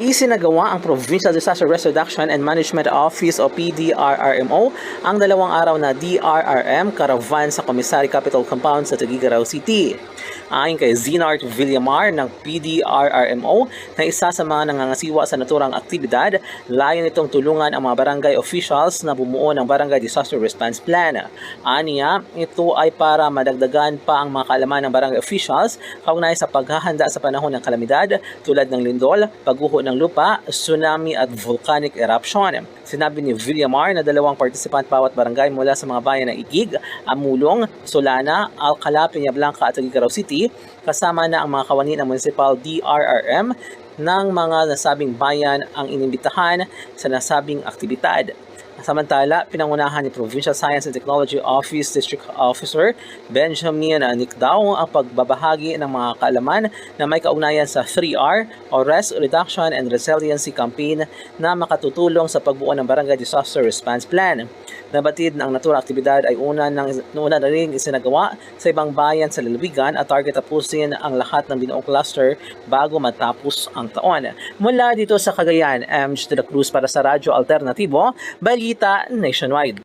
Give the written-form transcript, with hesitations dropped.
Isinagawa ang Provincial Disaster Risk Reduction and Management Office o PDRRMO ang 2 araw na DRRM Caravan sa Commissary Capital Compound sa Tuguegarao City. Ayon kay Zinart Villamar ng PDRRMO na isa sa mga nangangasiwa sa naturang aktibidad, layo nitong tulungan ang mga barangay officials na bumuo ng Barangay Disaster Response Plan. Aniya, ito ay para madagdagan pa ang mga kaalaman ng barangay officials kaugnay sa paghahanda sa panahon ng kalamidad tulad ng lindol, pagguho ng lupa, tsunami at volcanic eruption. Sinabi ni Villamar na 2 participant bawat barangay mula sa mga bayan ng Igig, Amulong, Solana, Alcala, Peñablanca at Tuguegarao City, kasama na ang mga kawani ng Municipal DRRM ng mga nasabing bayan ang inimbitahan sa nasabing aktibidad. Samantala, pinangunahan ni Provincial Science and Technology Office District Officer Benjamin Nicdao ang pagbabahagi ng mga kaalaman na may kaugnayan sa 3R o Risk Reduction and Resiliency Campaign na makatutulong sa pagbuo ng Barangay Disaster Response Plan. Nabatid na ang naturang aktibidad ay una na rin isinagawa sa ibang bayan sa lalawigan at target tapusin ang lahat ng binuong cluster bago matapos ang taon. Mula dito sa Cagayan, MJ de la Cruz para sa Radyo Alternatibo, Balita Nationwide.